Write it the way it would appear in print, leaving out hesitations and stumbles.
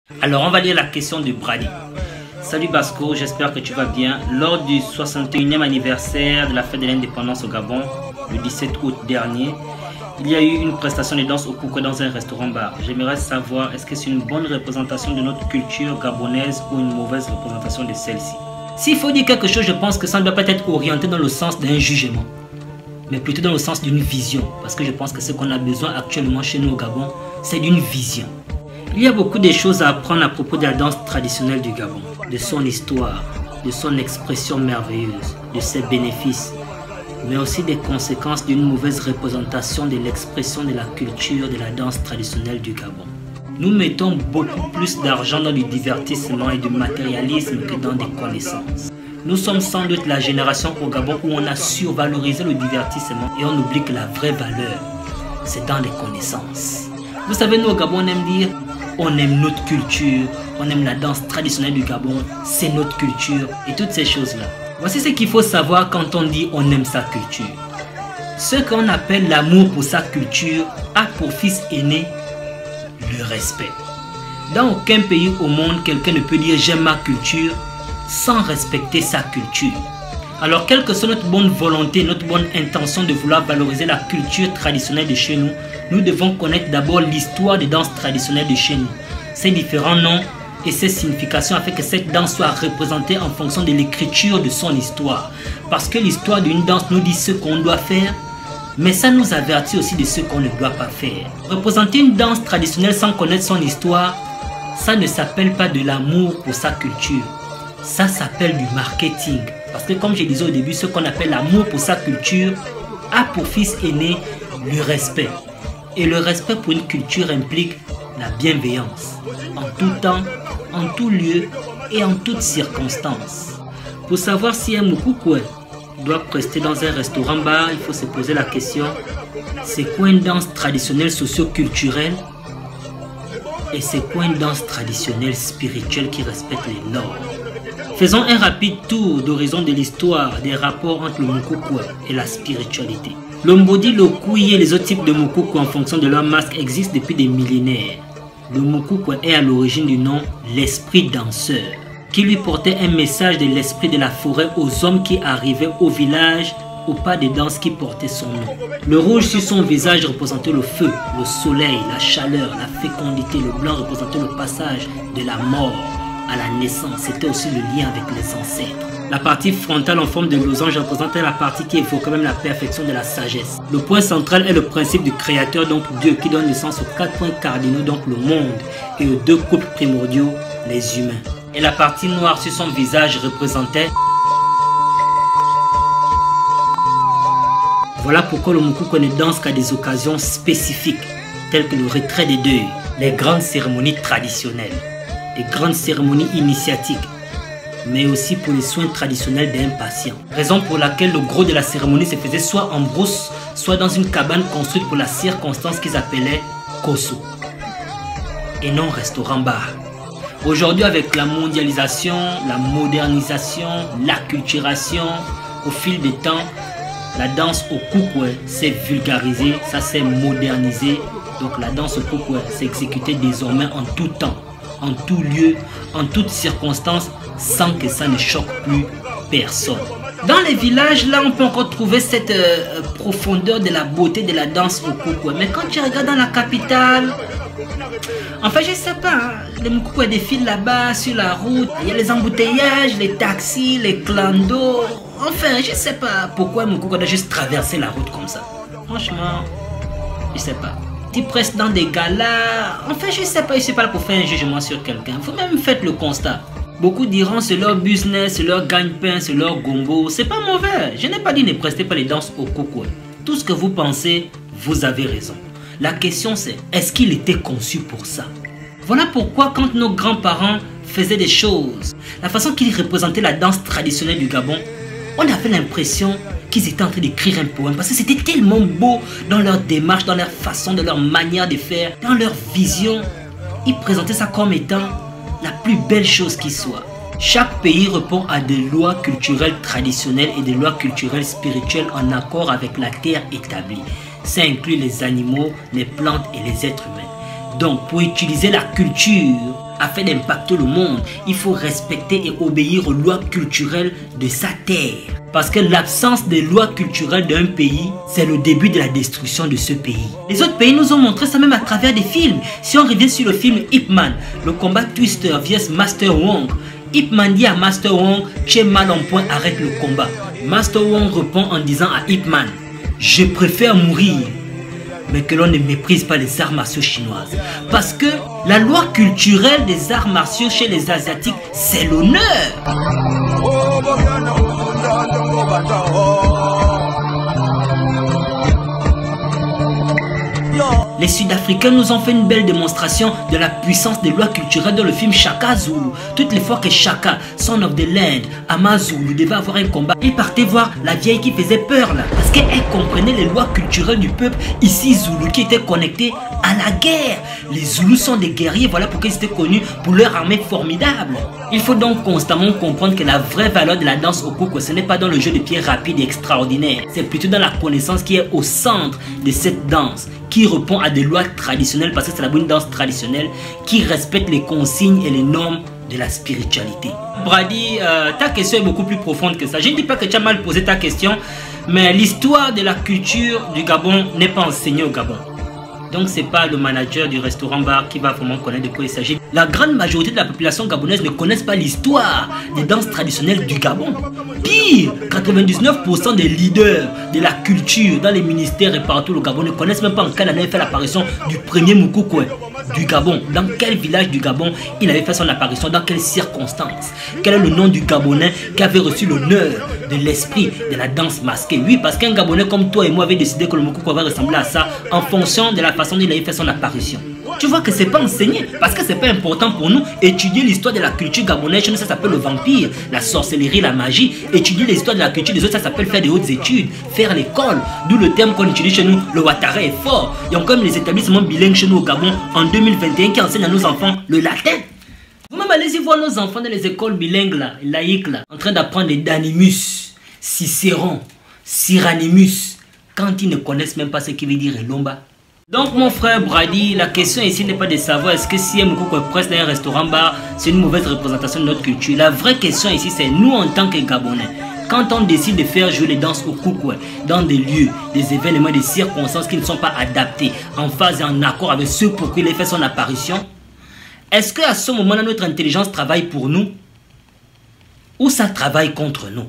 Alors on va lire la question de Brady. Salut Basco, j'espère que tu vas bien. Lors du 61e anniversaire de la fête de l'indépendance au Gabon, le 17 août dernier, il y a eu une prestation de danse au Koukoué dans un restaurant-bar. J'aimerais savoir, est-ce que c'est une bonne représentation de notre culture gabonaise ou une mauvaise représentation de celle-ci? S'il faut dire quelque chose, je pense que ça ne doit pas être orienté dans le sens d'un jugement, mais plutôt dans le sens d'une vision. Parce que je pense que ce qu'on a besoin actuellement chez nous au Gabon, c'est d'une vision. Il y a beaucoup de choses à apprendre à propos de la danse traditionnelle du Gabon, de son histoire, de son expression merveilleuse, de ses bénéfices, mais aussi des conséquences d'une mauvaise représentation de l'expression de la culture de la danse traditionnelle du Gabon. Nous mettons beaucoup plus d'argent dans du divertissement et du matérialisme que dans des connaissances. Nous sommes sans doute la génération au Gabon où on a survalorisé le divertissement et on oublie que la vraie valeur, c'est dans les connaissances. Vous savez, nous au Gabon, on aime dire, on aime notre culture, on aime la danse traditionnelle du Gabon, c'est notre culture et toutes ces choses-là. Voici ce qu'il faut savoir quand on dit on aime sa culture. Ce qu'on appelle l'amour pour sa culture a pour fils aîné le respect. Dans aucun pays au monde, quelqu'un ne peut dire j'aime ma culture sans respecter sa culture. Alors, quelle que soit notre bonne volonté, notre bonne intention de vouloir valoriser la culture traditionnelle de chez nous, nous devons connaître d'abord l'histoire des danses traditionnelles de chez nous, ses différents noms et ses significations afin que cette danse soit représentée en fonction de l'écriture de son histoire. Parce que l'histoire d'une danse nous dit ce qu'on doit faire, mais ça nous avertit aussi de ce qu'on ne doit pas faire. Représenter une danse traditionnelle sans connaître son histoire, ça ne s'appelle pas de l'amour pour sa culture, ça s'appelle du marketing. Parce que comme je disais au début, ce qu'on appelle l'amour pour sa culture a pour fils aîné le respect. Et le respect pour une culture implique la bienveillance, en tout temps, en tout lieu et en toutes circonstances. Pour savoir si un Moukoué doit prester dans un restaurant-bar, il faut se poser la question, c'est quoi une danse traditionnelle socio-culturelle et c'est quoi une danse traditionnelle spirituelle qui respecte les normes? Faisons un rapide tour d'horizon de l'histoire des rapports entre le Moukoué et la spiritualité. Le Mbodi, le Koui et les autres types de Moukoué en fonction de leur masque existent depuis des millénaires. Le Moukoué est à l'origine du nom l'esprit danseur, qui lui portait un message de l'esprit de la forêt aux hommes qui arrivaient au village au pas des danses qui portaient son nom. Le rouge sur son visage représentait le feu, le soleil, la chaleur, la fécondité. Le blanc représentait le passage de la mort à la naissance. C'était aussi le lien avec les ancêtres. La partie frontale en forme de losange représentait la partie qui évoquait même la perfection de la sagesse. Le point central est le principe du créateur, donc Dieu, qui donne naissance aux 4 points cardinaux, donc le monde, et aux 2 couples primordiaux, les humains. Et la partie noire sur son visage représentait... Voilà pourquoi le Moukoué ne danse qu'à des occasions spécifiques, telles que le retrait des deuils, les grandes cérémonies traditionnelles, les grandes cérémonies initiatiques, mais aussi pour les soins traditionnels d'un patient. Raison pour laquelle le gros de la cérémonie se faisait soit en brousse, soit dans une cabane construite pour la circonstance qu'ils appelaient Koso, et non restaurant-bar. Aujourd'hui, avec la mondialisation, la modernisation, l'acculturation, au fil des temps, la danse au Koukoué s'est vulgarisée, ça s'est modernisé. Donc la danse au Koukoué s'est exécutée désormais en tout temps, en tout lieu, en toutes circonstances, sans que ça ne choque plus personne. Dans les villages, là, on peut encore trouver cette profondeur de la beauté de la danse au Koukoué. Mais quand tu regardes dans la capitale, enfin, je sais pas, hein, les Moukoué défilent là-bas sur la route. Il y a les embouteillages, les taxis, les clandos. Enfin, je sais pas pourquoi Moukoué doit juste traverser la route comme ça. Franchement, je sais pas. Tu presses dans des galas. Enfin, je sais pas, je suis pas là pour faire un jugement sur quelqu'un. Vous-même faites le constat. Beaucoup diront c'est leur business, c'est leur gagne-pain, c'est leur gombo. C'est pas mauvais. Je n'ai pas dit ne prestez pas les danses au Koukoué. Tout ce que vous pensez, vous avez raison. La question c'est, est-ce qu'il était conçu pour ça? Voilà pourquoi quand nos grands-parents faisaient des choses, la façon qu'ils représentaient la danse traditionnelle du Gabon, on avait l'impression qu'ils étaient en train d'écrire un poème parce que c'était tellement beau dans leur démarche, dans leur façon, dans leur manière de faire, dans leur vision. Ils présentaient ça comme étant la plus belle chose qui soit. Chaque pays répond à des lois culturelles traditionnelles et des lois culturelles spirituelles en accord avec la terre établie. Ça inclut les animaux, les plantes et les êtres humains. Donc pour utiliser la culture afin d'impacter le monde, il faut respecter et obéir aux lois culturelles de sa terre. Parce que l'absence des lois culturelles d'un pays, c'est le début de la destruction de ce pays. Les autres pays nous ont montré ça même à travers des films. Si on revient sur le film Ip Man, le combat Twister vs Master Wong, Ip Man dit à Master Wong, tu es mal en point, arrête le combat. Master Wong répond en disant à Ip Man, je préfère mourir, mais que l'on ne méprise pas les arts martiaux chinoises. Parce que la loi culturelle des arts martiaux chez les Asiatiques, c'est l'honneur. Les Sud-Africains nous ont fait une belle démonstration de la puissance des lois culturelles dans le film Shaka Zulu. Toutes les fois que Shaka, son of the land, Amazulu devait avoir un combat, il partait voir la vieille qui faisait peur là. Parce qu'elle comprenait les lois culturelles du peuple ici Zulu qui était connecté à la guerre. Les Zulus sont des guerriers, voilà pourquoi ils étaient connus pour leur armée formidable. Il faut donc constamment comprendre que la vraie valeur de la danse Okukwe, ce n'est pas dans le jeu de pied rapide et extraordinaire. C'est plutôt dans la connaissance qui est au centre de cette danse, qui répond à des lois traditionnelles parce que c'est la bonne danse traditionnelle, qui respecte les consignes et les normes de la spiritualité. Brady, ta question est beaucoup plus profonde que ça. Je ne dis pas que tu as mal posé ta question, mais l'histoire de la culture du Gabon n'est pas enseignée au Gabon. Donc c'est pas le manager du restaurant-bar qui va vraiment connaître de quoi il s'agit. La grande majorité de la population gabonaise ne connaissent pas l'histoire des danses traditionnelles du Gabon. Pire, 99% des leaders de la culture dans les ministères et partout au Gabon ne connaissent même pas en quelle année il fait l'apparition du premier Mukukwe du Gabon. Dans quel village du Gabon il avait fait son apparition, dans quelles circonstances. Quel est le nom du Gabonais qui avait reçu l'honneur de l'esprit de la danse masquée. Oui, parce qu'un Gabonais comme toi et moi avait décidé que le Mukukwe va ressembler à ça en fonction de la façon dont il avait fait son apparition. Tu vois que c'est pas enseigné, parce que c'est pas important pour nous. Étudier l'histoire de la culture gabonaise, chez nous ça s'appelle le vampire, la sorcellerie, la magie. Étudier l'histoire de la culture des autres, ça s'appelle faire des hautes études, faire l'école. D'où le terme qu'on utilise chez nous, le Ouattara est fort. Il y a comme les établissements bilingues chez nous au Gabon en 2021 qui enseignent à nos enfants le latin. Vous-même allez-y voir nos enfants dans les écoles bilingues là, laïques là, en train d'apprendre les Danimus, Cicéron, Cyranimus, quand ils ne connaissent même pas ce qui veut dire Elomba. Donc mon frère Brady, la question ici n'est pas de savoir est-ce que si un Mukukwe presse dans un restaurant-bar, c'est une mauvaise représentation de notre culture. La vraie question ici, c'est nous en tant que Gabonais. Quand on décide de faire jouer les danses Okukwe dans des lieux, des événements, des circonstances qui ne sont pas adaptées, en phase et en accord avec ceux pour qui il a fait son apparition, est-ce qu'à ce moment-là, notre intelligence travaille pour nous ou ça travaille contre nous?